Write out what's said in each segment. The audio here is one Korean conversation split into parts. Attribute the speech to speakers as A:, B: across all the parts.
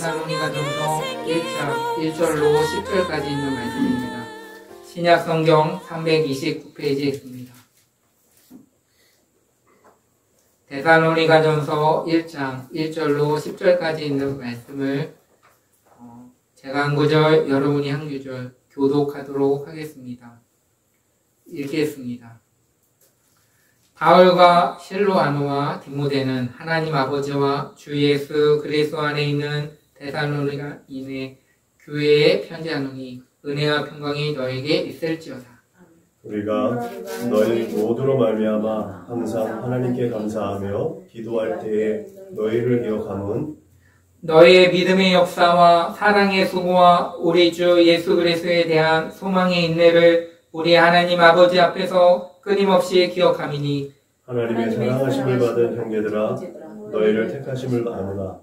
A: 데살로니가전서 1장 1절로 10절까지 있는 말씀입니다. 신약성경 329페이지에 있습니다. 데살로니가전서 1장 1절로 10절까지 있는 말씀을 제가 한 구절, 여러분이 한 구절 교독하도록 하겠습니다. 읽겠습니다. 바울과 실로아노와 디모데는 하나님 아버지와 주 예수 그리스도 안에 있는 데살로니가인의 교회에 편지하노니 은혜와 평강이 너에게 있을지어다.
B: 우리가 너희 모두로 말미암아 항상 하나님께 감사하며 기도할 때에 너희를 기억함은
A: 너희의 믿음의 역사와 사랑의 수고와 우리 주 예수 그리스도에 대한 소망의 인내를 우리 하나님 아버지 앞에서 끊임없이 기억함이니
B: 하나님의 사랑하심을 받은 형제들아 너희를 택하심을 아노라.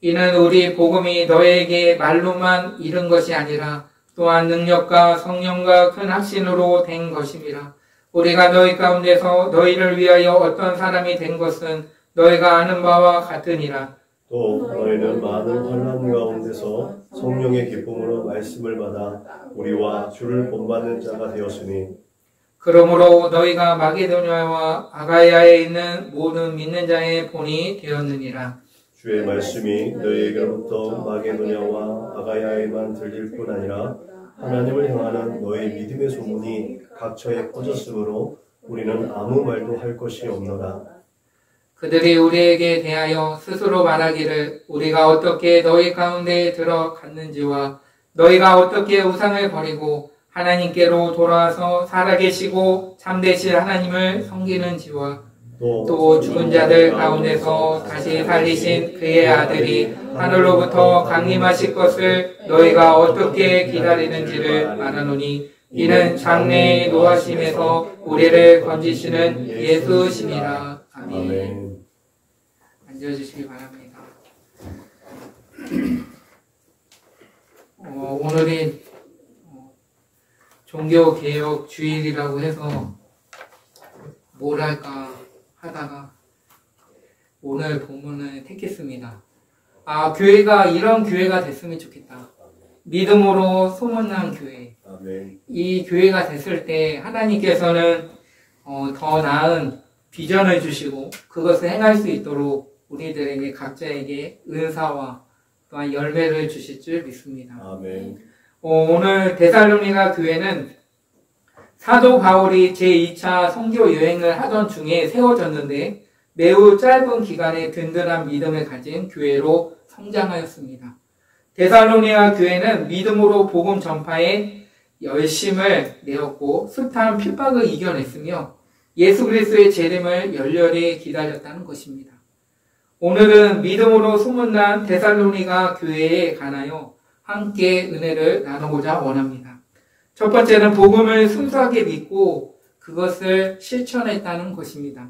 A: 이는 우리 복음이 너희에게 말로만 이른 것이 아니라 또한 능력과 성령과 큰 확신으로 된 것임이라. 우리가 너희 가운데서 너희를 위하여 어떤 사람이 된 것은 너희가 아는 바와 같으니라.
B: 또 너희는 많은 환난 가운데서 성령의 기쁨으로 말씀을 받아 우리와 주를 본받는 자가 되었으니
A: 그러므로 너희가 마게도냐와 아가야에 있는 모든 믿는 자의 본이 되었느니라.
B: 주의 말씀이 너희에게로부터 마게도냐와 아가야에만 들릴 뿐 아니라 하나님을 향하는 너희 믿음의 소문이 각처에 퍼졌으므로 우리는 아무 말도 할 것이 없노라.
A: 그들이 우리에게 대하여 스스로 말하기를 우리가 어떻게 너희 가운데에 들어갔는지와 너희가 어떻게 우상을 버리고 하나님께로 돌아와서 살아계시고 참되실 하나님을 섬기는지와 또 죽은 자들 가운데서 다시 살리신 그의 아들이 하늘로부터 강림하실 것을 너희가 어떻게 기다리는지를 말하노니 이는 장래의 노하심에서 우리를 건지시는 예수심이라. 아멘. 앉아주시기 바랍니다. 오늘이 종교개혁 주일이라고 해서 뭘 할까 하다가 오늘 본문을 택했습니다. 교회가 이런 교회가 됐으면 좋겠다. 믿음으로 소문난 교회. 이 교회가 됐을 때 하나님께서는 더 나은 비전을 주시고 그것을 행할 수 있도록 우리들에게 각자에게 은사와 또한 열매를 주실 줄 믿습니다. 오늘 데살로니가 교회는 사도 바울이 제2차 선교 여행을 하던 중에 세워졌는데 매우 짧은 기간에 든든한 믿음을 가진 교회로 성장하였습니다. 데살로니가 교회는 믿음으로 복음 전파에 열심을 내었고 숱한 핍박을 이겨냈으며 예수 그리스도의 재림을 열렬히 기다렸다는 것입니다. 오늘은 믿음으로 소문난 데살로니가 교회에 관하여 함께 은혜를 나누고자 원합니다. 첫 번째는 복음을 순수하게 믿고 그것을 실천했다는 것입니다.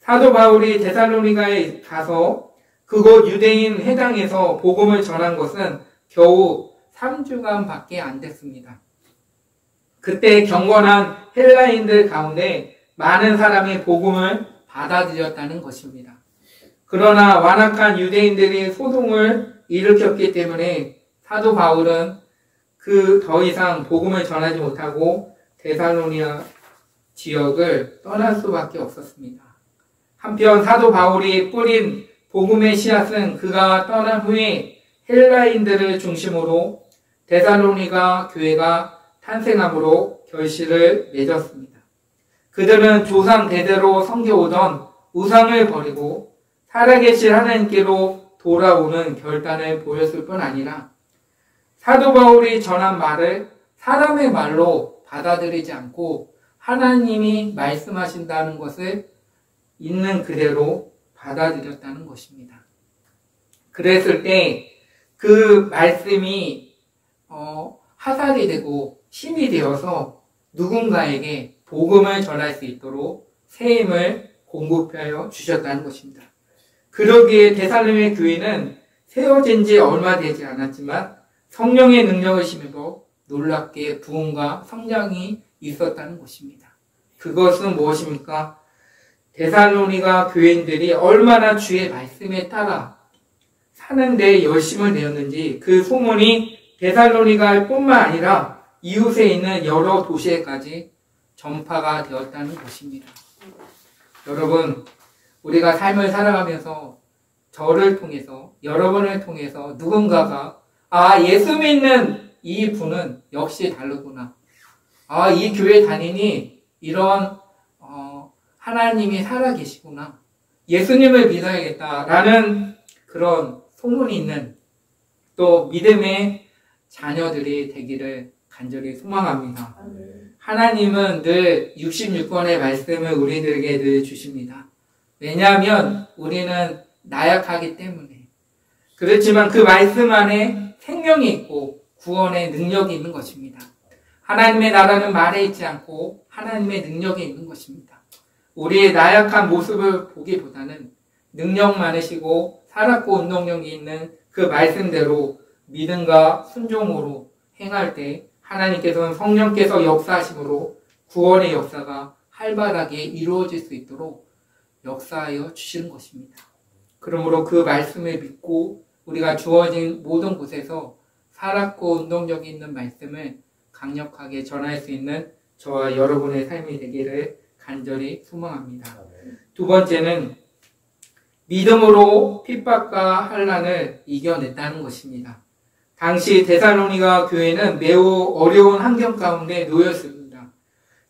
A: 사도 바울이 데살로니가에 가서 그곳 유대인 회당에서 복음을 전한 것은 겨우 3주간 밖에 안 됐습니다. 그때 경건한 헬라인들 가운데 많은 사람이 복음을 받아들였다는 것입니다. 그러나 완악한 유대인들이 소동을 일으켰기 때문에 사도 바울은 더 이상 복음을 전하지 못하고 데살로니가 지역을 떠날 수밖에 없었습니다. 한편 사도 바울이 뿌린 복음의 씨앗은 그가 떠난 후에 헬라인들을 중심으로 데살로니가 교회가 탄생함으로 결실을 맺었습니다. 그들은 조상 대대로 섬겨오던 우상을 버리고 살아계신 하나님께로 돌아오는 결단을 보였을 뿐 아니라 사도 바울이 전한 말을 사람의 말로 받아들이지 않고 하나님이 말씀하신다는 것을 있는 그대로 받아들였다는 것입니다. 그랬을 때 그 말씀이 화살이 되고 힘이 되어서 누군가에게 복음을 전할 수 있도록 새 힘을 공급하여 주셨다는 것입니다. 그러기에 데살로니가 교회는 세워진 지 얼마 되지 않았지만 성령의 능력을 힘입어 놀랍게 부흥과 성장이 있었다는 것입니다. 그것은 무엇입니까? 데살로니가 교인들이 얼마나 주의 말씀에 따라 사는데 열심을 내었는지 그 소문이 데살로니가 뿐만 아니라 이웃에 있는 여러 도시에까지 전파가 되었다는 것입니다. 여러분, 우리가 삶을 살아가면서 저를 통해서, 여러분을 통해서 누군가가 예수 믿는 이 분은 역시 다르구나. 이 교회 다니니 이런 하나님이 살아계시구나. 예수님을 믿어야겠다라는 그런 소문이 있는 또 믿음의 자녀들이 되기를 간절히 소망합니다. 하나님은 늘 66권의 말씀을 우리들에게 늘 주십니다. 왜냐하면 우리는 나약하기 때문에. 그렇지만 그 말씀 안에 생명이 있고 구원의 능력이 있는 것입니다. 하나님의 나라는 말에 있지 않고 하나님의 능력에 있는 것입니다. 우리의 나약한 모습을 보기보다는 능력 많으시고 살았고 운동력이 있는 그 말씀대로 믿음과 순종으로 행할 때 하나님께서는 성령께서 역사하심으로 구원의 역사가 활발하게 이루어질 수 있도록 역사하여 주시는 것입니다. 그러므로 그 말씀을 믿고 우리가 주어진 모든 곳에서 살았고 운동력이 있는 말씀을 강력하게 전할 수 있는 저와 여러분의 삶이 되기를 간절히 소망합니다. 두 번째는 믿음으로 핍박과 환난을 이겨냈다는 것입니다. 당시 데살로니가 교회는 매우 어려운 환경 가운데 놓였습니다.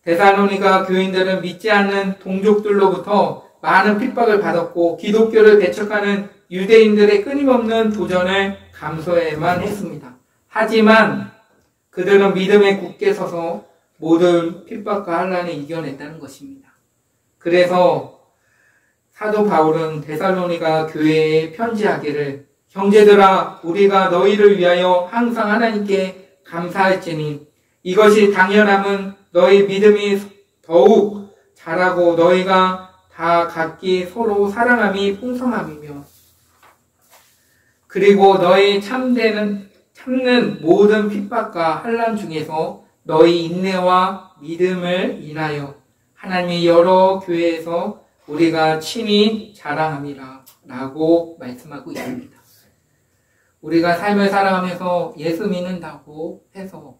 A: 데살로니가 교인들은 믿지 않는 동족들로부터 많은 핍박을 받았고 기독교를 배척하는 유대인들의 끊임없는 도전을 감수해야만 했습니다. 하지만 그들은 믿음에 굳게 서서 모든 핍박과 환난을 이겨냈다는 것입니다. 그래서 사도 바울은 데살로니가 교회에 편지하기를 형제들아 우리가 너희를 위하여 항상 하나님께 감사할지니 이것이 당연함은 너희 믿음이 더욱 자라고 너희가 다 각기 서로 사랑함이 풍성함이며 그리고 너희 참는 모든 핍박과 환난 중에서 너희 인내와 믿음을 인하여 하나님의 여러 교회에서 우리가 친히 자랑함이라 라고 말씀하고 있습니다. 우리가 삶을 살아가면서 예수 믿는다고 해서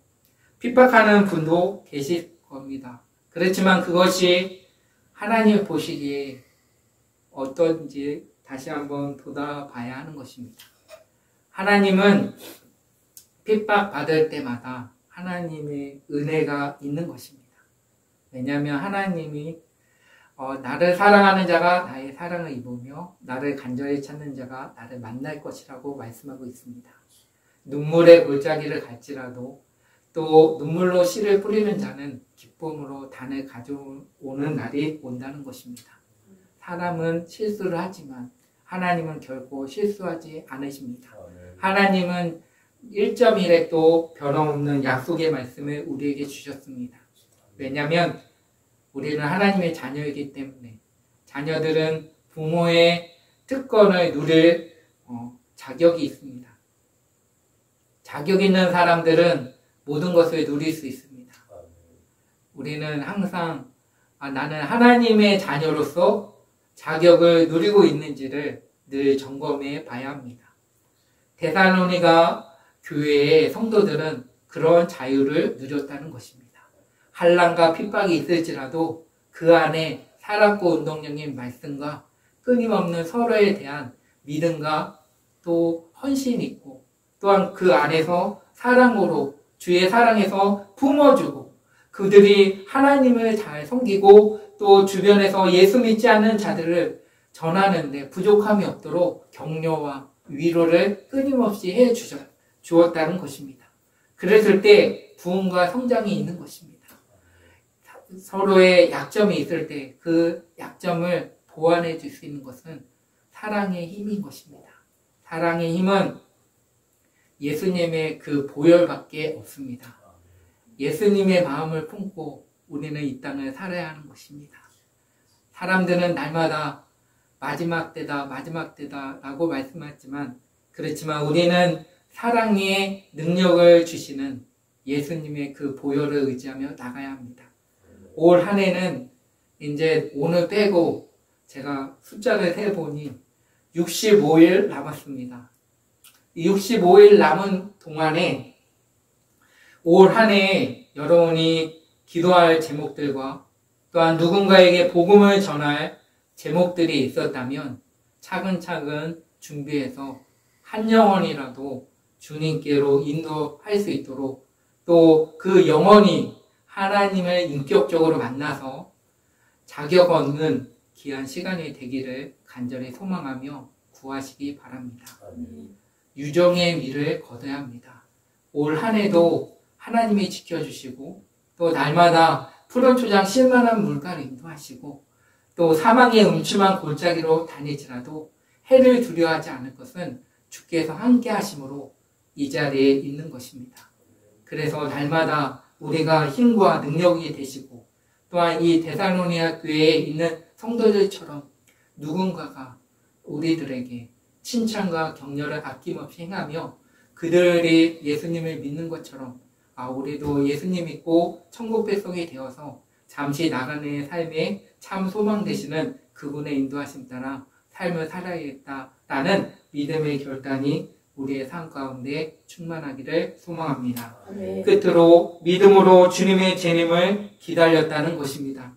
A: 핍박하는 분도 계실 겁니다. 그렇지만 그것이 하나님 보시기에 어떤지 다시 한번 돌아봐야 하는 것입니다. 하나님은 핍박받을 때마다 하나님의 은혜가 있는 것입니다. 왜냐하면 하나님이 나를 사랑하는 자가 나의 사랑을 입으며 나를 간절히 찾는 자가 나를 만날 것이라고 말씀하고 있습니다. 눈물의 골짜기를 갈지라도 또 눈물로 씨를 뿌리는 자는 기쁨으로 단을 가져오는 날이 온다는 것입니다. 사람은 실수를 하지만 하나님은 결코 실수하지 않으십니다. 하나님은 1.1획도 변함없는 약속의 말씀을 우리에게 주셨습니다. 왜냐하면 우리는 하나님의 자녀이기 때문에 자녀들은 부모의 특권을 누릴 자격이 있습니다. 자격 있는 사람들은 모든 것을 누릴 수 있습니다. 우리는 항상 나는 하나님의 자녀로서 자격을 누리고 있는지를 늘 점검해 봐야 합니다. 데살로니가 교회의 성도들은 그런 자유를 누렸다는 것입니다. 환난과 핍박이 있을지라도 그 안에 살았고 운동력인 말씀과 끊임없는 서로에 대한 믿음과 또 헌신이 있고 또한 그 안에서 사랑으로 주의 사랑에서 품어주고 그들이 하나님을 잘 섬기고 또 주변에서 예수 믿지 않는 자들을 전하는데 부족함이 없도록 격려와 위로를 끊임없이 해 주었다는 것입니다. 그랬을 때 부흥과 성장이 있는 것입니다. 서로의 약점이 있을 때 그 약점을 보완해 줄 수 있는 것은 사랑의 힘인 것입니다. 사랑의 힘은 예수님의 그 보혈밖에 없습니다. 예수님의 마음을 품고 우리는 이 땅을 살아야 하는 것입니다. 사람들은 날마다 마지막 때다 라고 말씀하지만 그렇지만 우리는 사랑의 능력을 주시는 예수님의 그 보혈을 의지하며 나가야 합니다. 올 한 해는 이제 오늘 빼고 제가 숫자를 세보니 65일 남았습니다. 65일 남은 동안에 올 한 해 여러분이 기도할 제목들과 또한 누군가에게 복음을 전할 제목들이 있었다면 차근차근 준비해서 한 영혼이라도 주님께로 인도할 수 있도록 또 그 영혼이 하나님을 인격적으로 만나서 자격 얻는 귀한 시간이 되기를 간절히 소망하며 구하시기 바랍니다. 유정의 미를 거둬야 합니다. 올 한 해도 하나님이 지켜주시고 또 날마다 푸른 초장 쉴만한 물가를 인도하시고 또 사망의 음침한 골짜기로 다닐지라도 해를 두려워하지 않을 것은 주께서 함께 하심으로 이 자리에 있는 것입니다. 그래서 날마다 우리가 힘과 능력이 되시고 또한 이 데살로니가 교회에 있는 성도들처럼 누군가가 우리들에게 칭찬과 격려를 아낌없이 행하며 그들이 예수님을 믿는 것처럼 우리도 예수님 믿고 천국 백성이 되어서 잠시 나가는 삶에 참 소망 되시는 그분의 인도하심 따라 삶을 살아야겠다라는 믿음의 결단이 우리의 삶 가운데 충만하기를 소망합니다. 끝으로 믿음으로 주님의 재림을 기다렸다는 것입니다.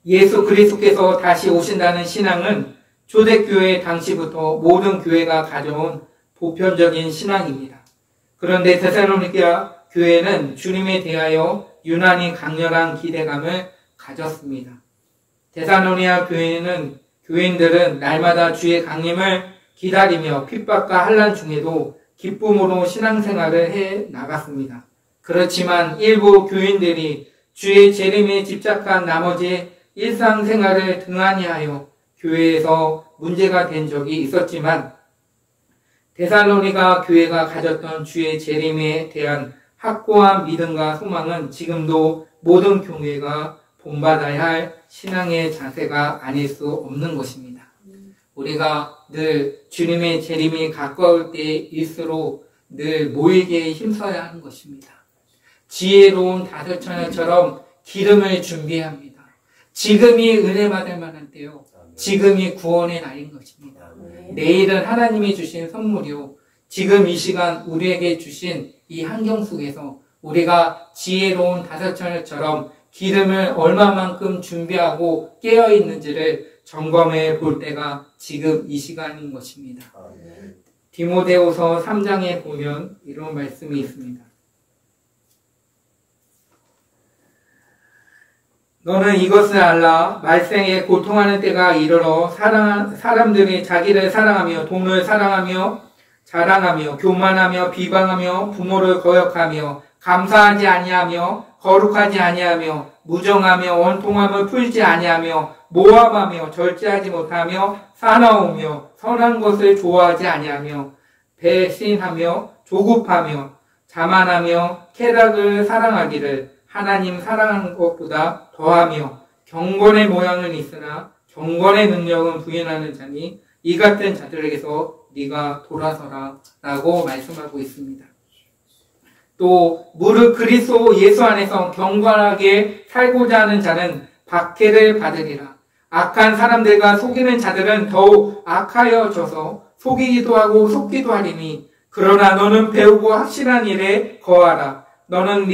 A: 예수 그리스도께서 다시 오신다는 신앙은 초대교회 당시부터 모든 교회가 가져온 보편적인 신앙입니다. 그런데 데살로니가 교회는 주님에 대하여 유난히 강렬한 기대감을 가졌습니다. 데살로니가 교인들은 날마다 주의 강림을 기다리며 핍박과 환난 중에도 기쁨으로 신앙생활을 해 나갔습니다. 그렇지만 일부 교인들이 주의 재림에 집착한 나머지 일상생활을 등한히 하여 교회에서 문제가 된 적이 있었지만 데살로니가 교회가 가졌던 주의 재림에 대한 확고한 믿음과 소망은 지금도 모든 교회가 본받아야 할 신앙의 자세가 아닐 수 없는 것입니다. 우리가 늘 주님의 재림이 가까울 때일수록 늘 모이기에 힘써야 하는 것입니다. 지혜로운 다섯처녀처럼 기름을 준비해야 합니다. 지금이 은혜 받을 만한 때요. 지금이 구원의 날인 것입니다. 내일은 하나님이 주신 선물이요. 지금 이 시간 우리에게 주신 이 환경 속에서 우리가 지혜로운 다섯처녀처럼 기름을 얼마만큼 준비하고 깨어있는지를 점검해 볼 때가 지금 이 시간인 것입니다. 디모데후서 3장에 보면 이런 말씀이 있습니다. 너는 이것을 알라. 말세에 고통하는 때가 이르러 사람들이 자기를 사랑하며 돈을 사랑하며 자랑하며 교만하며 비방하며 부모를 거역하며 감사하지 아니하며 거룩하지 아니하며 무정하며 원통함을 풀지 아니하며 모함하며 절제하지 못하며 사나우며 선한 것을 좋아하지 아니하며 배신하며 조급하며 자만하며 쾌락을 사랑하기를 하나님 사랑하는 것보다 더하며 경건의 모양은 있으나 경건의 능력은 부인하는 자니 이 같은 자들에게서 네가 돌아서라 라고 말씀하고 있습니다. 또 무릇 그리스도 예수 안에서 경건하게 살고자 하는 자는 박해를 받으리라. 악한 사람들과 속이는 자들은 더욱 악하여져서 속이기도 하고 속기도 하리니 그러나 너는 배우고 확실한 일에 거하라. 너는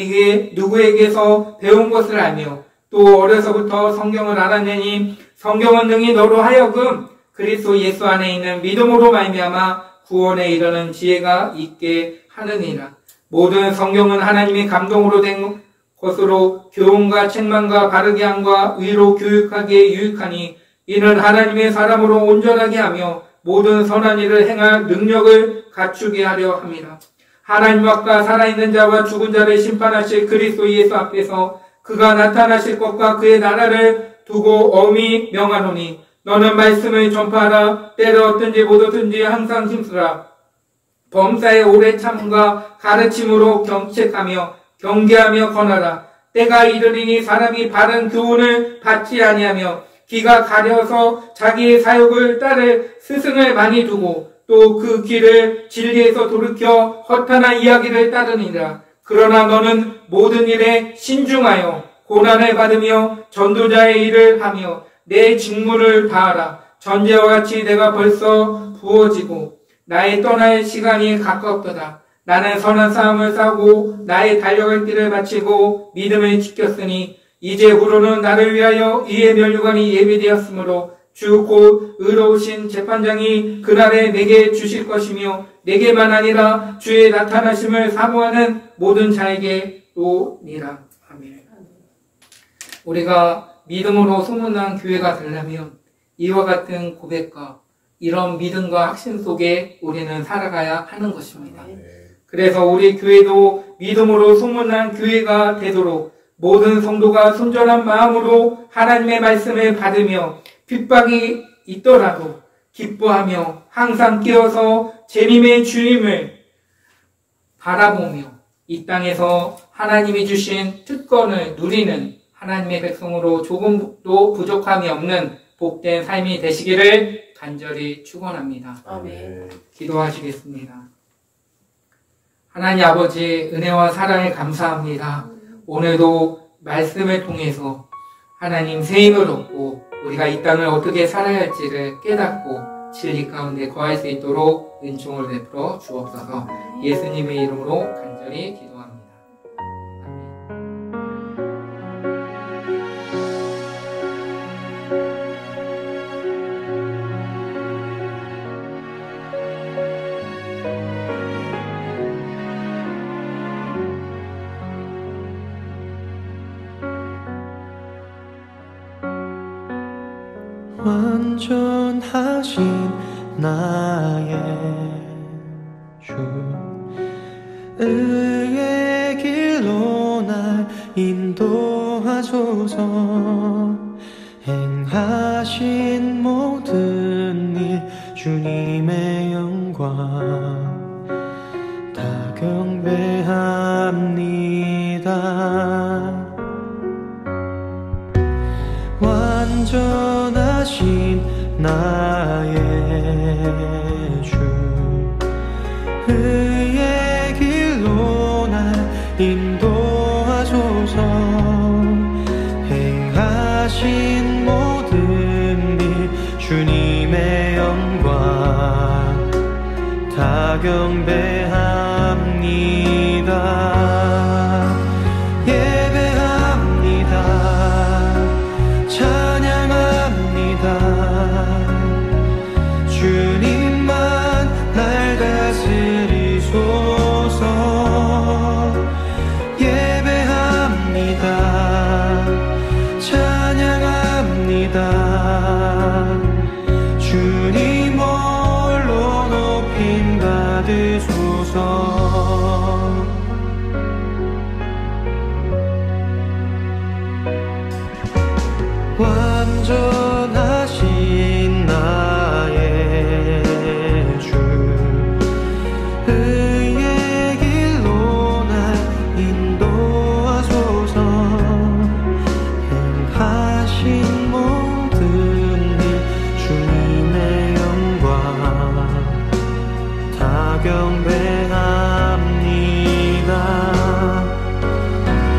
A: 누구에게서 배운 것을 알며 또 어려서부터 성경을 알았느니 성경은 능히 너로 하여금 그리스도 예수 안에 있는 믿음으로 말미암아 구원에 이르는 지혜가 있게 하느니라. 모든 성경은 하나님의 감동으로 된 것으로 교훈과 책망과 바르게 함과 의로 교육하기에 유익하니 이는 하나님의 사람으로 온전하게 하며 모든 선한 일을 행할 능력을 갖추게 하려 함이라. 하나님 앞과 살아있는 자와 죽은 자를 심판하실 그리스도 예수 앞에서 그가 나타나실 것과 그의 나라를 두고 엄히 명하노니 너는 말씀을 전파하라. 때를 얻든지 못 얻든지 항상 힘쓰라. 범사에 오래 참음과 가르침으로 경책하며 경계하며 권하라. 때가 이르리니 사람이 바른 교훈을 받지 아니하며 귀가 가려서 자기의 사욕을 따를 스승을 많이 두고 또 그 귀를 진리에서 돌이켜 허탄한 이야기를 따르니라. 그러나 너는 모든 일에 신중하여 고난을 받으며 전도자의 일을 하며 내 직무를 다하라. 전제와 같이 내가 벌써 부어지고 나의 떠날 시간이 가깝도다. 나는 선한 싸움을 싸우고 나의 달려갈 길을 마치고 믿음을 지켰으니 이제후로는 나를 위하여 이의 면류관이 예비되었으므로 주 곧 의로우신 재판장이 그날에 내게 주실 것이며 내게만 아니라 주의 나타나심을 사모하는 모든 자에게로니라. 아멘. 우리가 믿음으로 소문난 교회가 되려면 이와 같은 고백과 이런 믿음과 확신 속에 우리는 살아가야 하는 것입니다. 그래서 우리 교회도 믿음으로 소문난 교회가 되도록 모든 성도가 순전한 마음으로 하나님의 말씀을 받으며 핍박이 있더라도 기뻐하며 항상 깨어서 재림의 주님을 바라보며 이 땅에서 하나님이 주신 특권을 누리는 하나님의 백성으로 조금도 부족함이 없는 복된 삶이 되시기를 간절히 축원합니다.
C: 아멘.
A: 기도하시겠습니다. 하나님 아버지 은혜와 사랑에 감사합니다. 오늘도 말씀을 통해서 하나님 새 힘을 얻고 우리가 이 땅을 어떻게 살아야 할지를 깨닫고 진리 가운데 거할 수 있도록 은총을 베풀어 주옵소서. 예수님의 이름으로 간절히 기도합니다.
D: 완전하신 나의 주 의의 길로 날 인도하소서. 행하신 모든 일 주님의 영광 다 경배합니다. 완전하신 나의 주 의의 길로 날 인도하소서. 행하신 모든 일 주님의 영광 다 경배합니다. 예배합니다. 주님만 날 다스리소서. 예배합니다. 찬양합니다. 주님 홀로 높임 받으소서. 완전하신 나의 주 의의 길로 날 인도하소서. 행하신 모든 일 주님의 영광 다 경배합니다.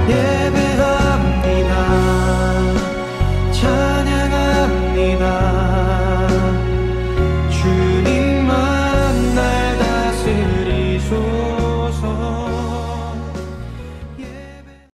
D: 예배합니다. 찬양합니다. 주님만 날 다스리소서.